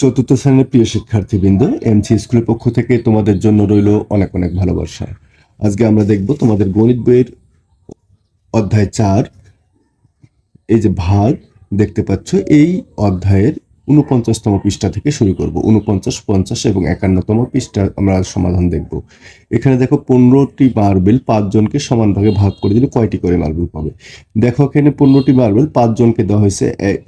চতুর্থ শ্রেণীর প্রিয় শিক্ষার্থীবৃন্দ, এমসি স্কুলের পক্ষ থেকে তোমাদের জন্য রইল অনেক অনেক ভালোবাসা। আজকে আমরা দেখব তোমাদের গণিত বইয়ের অধ্যায় 4, এই যে ভাগ দেখতে পাচ্ছ, এই অধ্যায়ের 49তম পৃষ্ঠা থেকে শুরু করব। 49, 50 এবং 51তম পৃষ্ঠা আমরা সমাধান দেখব। এখানে দেখো 15টি মার্বেল 5 জনকে সমান ভাগে ভাগ করে দিলে কয়টি করে মার্বেল পাবে। দেখো এখানে 15টি মার্বেল 5 জনকে দেওয়া হয়েছে।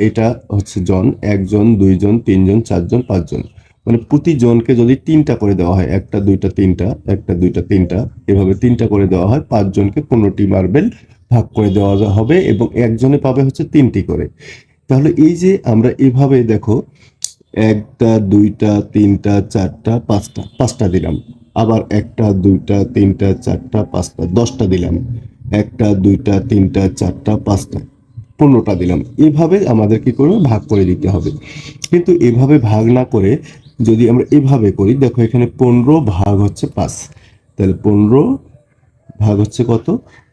এটা হচ্ছে জন, 1 জন, 2 জন, 3 জন, 4 জন, 5 জন, মানে প্রতি জনকে যদি 3টা করে দেওয়া হয়, 1টা 2টা 3টা, 1টা 2টা 3টা, এভাবে 3টা করে দেওয়া হয়, 5 জনকে 15টি মার্বেল ভাগ করে দেওয়া হবে এবং একজনে পাবে হচ্ছে 3টি করে। তাহলে এই যে আমরা এভাবে দেখো 1টা 2টা 3টা 4টা 5টা দিলাম, আবার 1টা 2টা 3টা 4টা 5টা 10টা দিলাম, 1টা 2টা 3টা 4টা 5টা 15টা দিলাম। এভাবে আমাদের কি করবে, ভাগ করে দিতে হবে। কিন্তু এভাবে ভাগ না করে যদি আমরা এভাবে করি, দেখো এখানে 15 ভাগ হচ্ছে 5, তাহলে 15 ভাগ হচ্ছে কত,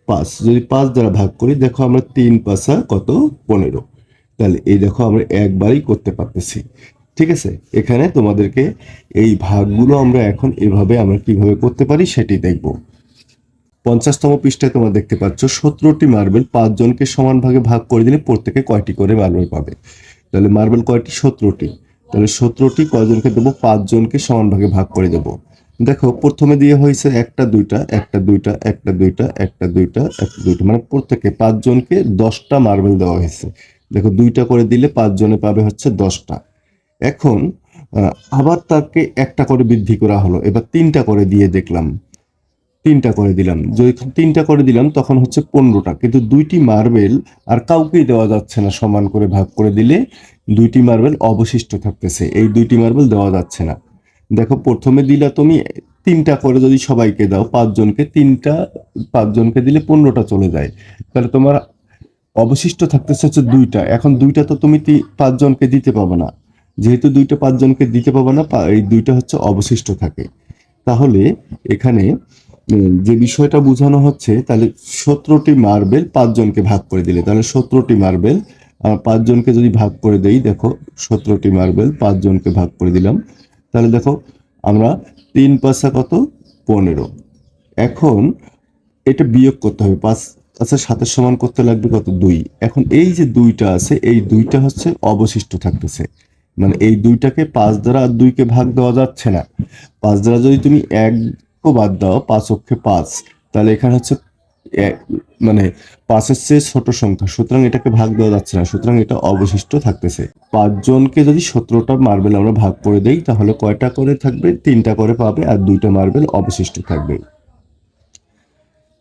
5। যদি 5 দ্বারা ভাগ করি, দেখো আমরা 3 5 কত, 15। তাহলে এই দেখো আমরা একবারই করতে পারতেছি। ঠিক আছে, এখানে তোমাদেরকে এই ভাগগুলো আমরা এখন এভাবে আমরা কিভাবে করতে পারি সেটি দেখব। 50তম পৃষ্ঠায় তোমরা দেখতে পাচ্ছ 17টি মার্বেল 5 জনকে সমান ভাগে ভাগ করে দিলে প্রত্যেকে কয়টি করে মার্বেল পাবে। তাহলে মার্বেল কয়টি, 17টি। তাহলে 17টি কয়জনকে দেবো, 5 জনকে সমান ভাগে ভাগ করে দেবো। দেখো প্রথমে দিয়ে হয়েছে 1টা 2টা 1টা 2টা 1টা 2টা 1টা 2টা 1টা 2টা, মানে প্রত্যেকে 5 জনকে 10টা মার্বেল দেওয়া হয়েছে। দেখো 2টা করে দিলে 5 জনে পাবে হচ্ছে 10টা। এখন আবার তাকে 1টা করে বৃদ্ধি করা হলো, এবার 3টা করে দিয়ে দেখলাম, 3টা করে দিলাম। যদি 3টা করে দিলাম তখন হচ্ছে 15টা, কিন্তু 2টি মার্বেল আর কাউকেই দেওয়া যাচ্ছে না। সমান করে ভাগ করে দিলে 2টি মার্বেল অবশিষ্ট থাকতেছে, এই 2টি মার্বেল দেওয়া যাচ্ছে না। দেখো প্রথমে দিলা তুমি 3টা করে, যদি সবাইকে দাও 5 জনকে, 5 জনকে দিলে 15টা চলে যায়, তাহলে তোমার অবশিষ্ট থাকতেছে হচ্ছে 2টা। এখন 2টা তো তুমি 5 জনকে দিতে পারবে না, যেহেতু 2টা 5 জনকে দিতে পারবে না, এই 2টা হচ্ছে অবশিষ্ট থাকে। তাহলে এখানে যে বিষয়টা বোঝানো হচ্ছে, তাহলে 17টি মার্বেল 5 জনকে ভাগ করে দিলে, তাহলে 17টি মার্বেল 5 জনকে যদি ভাগ করে দেই, দেখো 17টি মার্বেল 5 জনকে ভাগ করে দিলাম, তাহলে দেখো আমরা 3 5 কত, 15। এখন এটা বিয়োগ করতে হবে, 5 আচ্ছা 7 সমান করতে লাগবে কত, 2। এখন এই যে 2টা আছে, এই 2টা হচ্ছে অবশিষ্ট থাকতেছে, মানে এই 2টাকে 5 দ্বারা আর 2কে ভাগ দেওয়া যাচ্ছে না। 5 দ্বারা যদি তুমি 1 বাদ দাও, 5 অক্ষে 5, তাহলে এখানে হচ্ছে মানে 5-এর চেয়ে ছোট সংখ্যা, সুতরাং এটাকে ভাগ দেওয়া যাচ্ছে না, সুতরাং এটা অবশিষ্ট থাকতেছে। 5 জনকে যদি 17টা মার্বেল আমরা ভাগ করে দেই, তাহলে কয়টা করে থাকবে, 3টা করে পাবে, আর 2টা মার্বেল অবশিষ্ট থাকবে।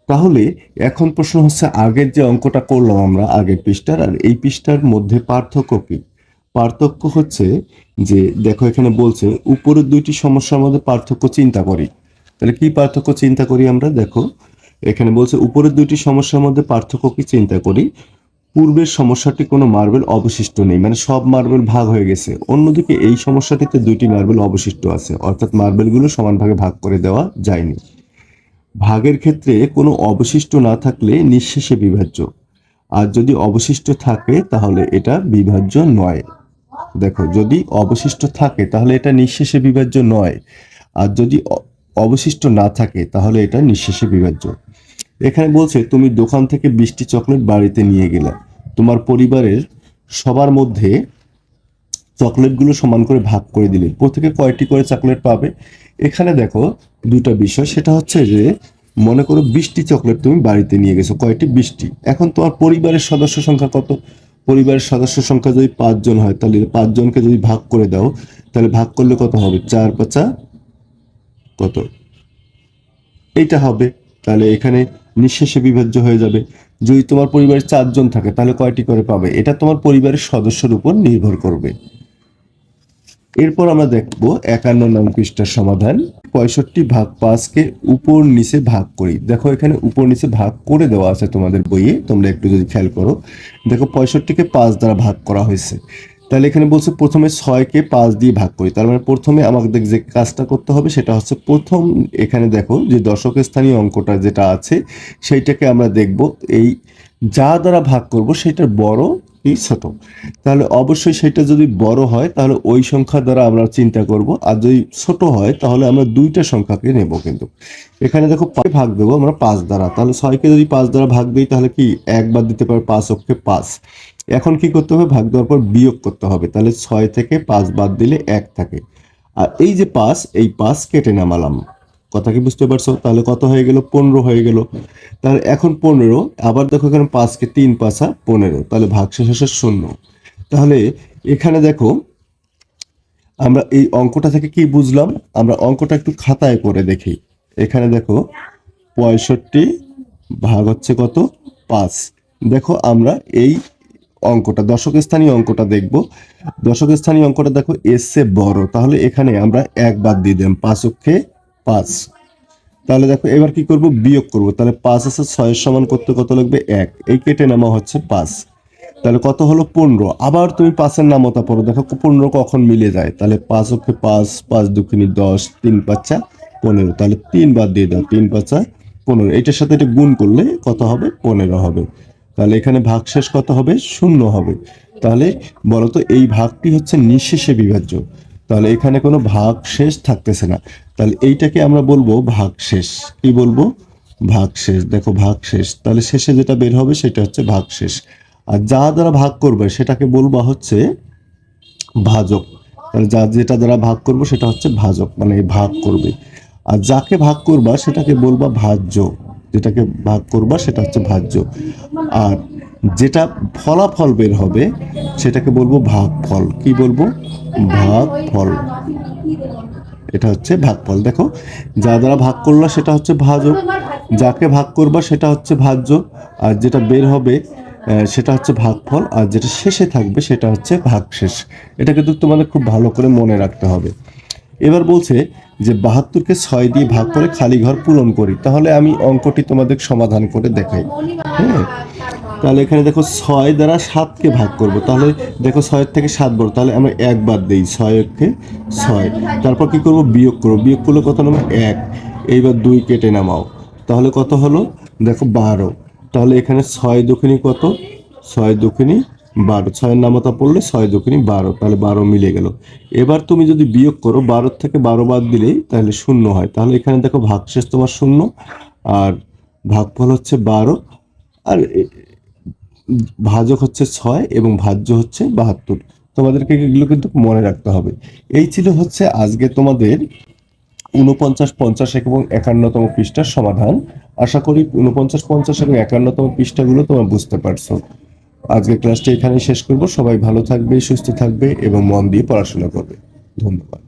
তাহলে এখন প্রশ্ন হচ্ছে, আগের যে অঙ্কটা করলাম আমরা আগের পৃষ্ঠার আর এই পৃষ্ঠার মধ্যে পার্থক্য কি? পার্থক্য হচ্ছে যে দেখো এখানে বলছে উপরের 2টি সমস্যার মধ্যে পার্থক্য চিন্তা করি। তাহলে কি পার্থক্য চিন্তা করি আমরা, দেখো এখানে বলছে উপরের 2টি সমস্যার মধ্যে পার্থক্য কি চিন্তা করি। পূর্বের সমস্যাটি কোনো মার্বেল অবশিষ্ট নেই, মানে সব মার্বেল ভাগ হয়ে গেছে। অন্যদিকে এই সমস্যাটিতে 2টি মার্বেল অবশিষ্ট আছে, অর্থাৎ মার্বেলগুলো সমান ভাগে ভাগ করে দেওয়া যায়নি। ভাগের ক্ষেত্রে কোনো অবশিষ্ট না থাকলে নিঃশেষে বিভাজ্য, আর যদি অবশিষ্ট থাকে তাহলে এটা বিভাজ্য নয়। দেখো যদি অবশিষ্ট থাকে তাহলে এটা নিঃশেষে বিভাজ্য নয়, আর যদি অবশিষ্ট না থাকে তাহলে এটা নিঃশেষে বিভাজ্য। এখানে বলছে তুমি দোকান থেকে 20টি চকলেট বাড়িতে নিয়ে গেলে, তোমার পরিবারের সবার মধ্যে চকলেটগুলো সমান করে ভাগ করে দিলে প্রত্যেকে কয়টি করে চকলেট পাবে। এখানে দেখো দুটা বিষয়, সেটা হচ্ছে যে মনে করো 20টি চকলেট তুমি বাড়িতে নিয়ে গেছো, কয়টি, 20টি। এখন তোমার পরিবারের সদস্য সংখ্যা কত, পরিবারের সদস্য সংখ্যা যদি 5 জন হয়, তাহলে 5 জনকে যদি ভাগ করে দাও, তাহলে ভাগ করলে কত হবে, 4 5 কত, এইটা হবে। তাহলে এখানে নিঃশেষে বিভাজ্য হয়ে যাবে। যদি তোমার পরিবারে 4 জন থাকে তাহলে কয়টি করে পাবে, এটা তোমার পরিবারের সদস্যের উপর নির্ভর করবে। এরপর আমরা দেখব 51 নং পৃষ্ঠার সমাধান। 65 ভাগ 5কে উপর নিচে ভাগ করি। দেখো এখানে উপর নিচে ভাগ করে দেওয়া আছে তোমাদের বইয়ে, তোমরা একটু যদি খেয়াল করো, দেখো 65কে 5 দ্বারা ভাগ করা হয়েছে। তাহলে এখানে বলছে প্রথমে 6কে 5 দিয়ে ভাগ করি, তার মানে প্রথমে আমাদের যে কাজটা করতে হবে সেটা হচ্ছে প্রথম এখানে দেখো যে দশক স্থানীয় অঙ্কটা যেটা আছে সেইটাকে আমরা দেখব, এই যা দ্বারা ভাগ করব সেটার বড় কি ছোট। তাহলে অবশ্যই সেটা যদি বড় হয় তাহলে ওই সংখ্যা দ্বারা আমরা চিন্তা করব, আর যদি ছোট হয় তাহলে আমরা দুইটা সংখ্যাকে নেব। কিন্তু এখানে দেখো ভাগ দেবো আমরা 5 দ্বারা, তাহলে 6কে যদি 5 দ্বারা ভাগ দিই তাহলে কি একবার দিতে পারে, 5 অক্ষে 5। এখন কি করতে হবে, ভাগ দেওয়ার পর বিয়োগ করতে হবে, তাহলে 6 থেকে 5 বাদ দিলে 1 থাকে। আর এই যে 5, এই 5 কেটে নামালাম। কথা কি বুঝতে পারছো? তাহলে কত হয়ে গেল, 15 হয়ে গেল। তাহলে এখন 15, আবার দেখো এখানে 5কে 3 5 15, তাহলে ভাগশেষ হচ্ছে 0। তাহলে এখানে দেখো আমরা এই অঙ্কটা থেকে কি বুঝলাম, আমরা অঙ্কটা একটু খাতায় করে দেখি। এখানে দেখো 65 ভাগ হচ্ছে কত, 5। দেখো আমরা এই অঙ্কটা দশক স্থানীয় অঙ্কটা দেখব। দশক স্থানীয় অঙ্কটা দেখো এর চেয়ে বড়, তাহলে এখানে আমরা 1 বাদ দিয়ে দিলাম, 5 অক্ষে 5। তাহলে দেখো এবার কি করব, বিয়োগ করব। তাহলে 5 আছে 6 এর সমান করতে কত লাগবে, 1। এই কেটে নামা হচ্ছে 5। তাহলে কত হলো, 15। আবার তুমি 5-এর নামতা পড়ো, দেখো 15 কখন মিলে যায়। তাহলে 5 অক্ষে 5, 5 দুগুণে 10, 3 5 15। তাহলে 3 বাদ দিয়ে দাও, 3 5 15। এটার সাথে এটা গুণ করলে কত হবে, 15 হবে। তাহলে এখানে ভাগশেষ কত হবে, 0 হবে। তাহলে বলতো এই ভাগটি হচ্ছে নিঃশেষে বিভাজ্য, তাহলে এখানে কোনো ভাগশেষ থাকতেছে না। তাহলে এইটাকে আমরা বলবো ভাগশেষ। কি বলবো, ভাগশেষ। দেখো ভাগশেষ, তাহলে শেষে যেটা বের হবে সেটা হচ্ছে ভাগশেষ। আর যা দ্বারা ভাগ করবে সেটাকে বলবা হচ্ছে ভাজক। তাহলে যা যেটা দ্বারা ভাগ করবো সেটা হচ্ছে ভাজক, মানে ভাগ করবে। আর যাকে ভাগ করবা সেটাকে বলবা ভাজ্য। যেটাকে ভাগ করবা সেটা হচ্ছে ভাজ্য। আর যেটা ফলাফল বের হবে সেটাকে বলবো ভাগফল। কি বলবো, ভাগফল। এটা হচ্ছে ভাগফল। দেখো যা দ্বারা ভাগ করলা সেটা হচ্ছে ভাজক, যাকে ভাগ করবা সেটা হচ্ছে ভাজ্য, আর যেটা বের হবে সেটা হচ্ছে ভাগফল, আর যেটা শেষে থাকবে সেটা হচ্ছে ভাগশেষ। এটা কিন্তু তোমাদের খুব ভালো করে মনে রাখতে হবে। এবার বলছে যে 72কে 6 দিয়ে ভাগ করে খালি ঘর পূরণ করি। তাহলে আমি অঙ্কটি তোমাদের সমাধান করে দেখাই। হ্যাঁ, তাহলে এখানে দেখো 6 দ্বারা 7কে ভাগ করব। তাহলে দেখো 6 থেকে 7 বড়, তাহলে আমরা 1 বাদ দিই, 6কে 6। তারপর কি করব, বিয়োগ করব। বিয়োগ করলে কত নামে, 1। এইবার 2 কেটে নামাও, তাহলে কত হলো, দেখো 12। তাহলে এখানে 6 দুগুণী কত, 6 দুগুণী 12। 6-এর নামতা পড়লে 6 দুগুণী 12, তাহলে 12 মিলে গেল। এবার তুমি যদি বিয়োগ করো, 12 থেকে 12 বাদ দিলেই তাহলে 0 হয়। তাহলে এখানে দেখো ভাগশেষ তোমার 0, আর ভাগফল হচ্ছে 12, আর ভাজক হচ্ছে 6 এবং ভাজ্য হচ্ছে 72। তোমাদেরকে এগুলো কিন্তু মনে রাখতে হবে। এই ছিল হচ্ছে আজকে তোমাদের 49, 50 এবং 51তম পৃষ্ঠার সমাধান। আশা করি 49, 50 এবং 51তম পৃষ্ঠাগুলো তোমরা বুঝতে পারছো। আজকে ক্লাসটা এখানেই শেষ করব। সবাই ভালো থাকবে, সুস্থ থাকবে এবং মন দিয়ে পড়াশোনা করবে। ধন্যবাদ।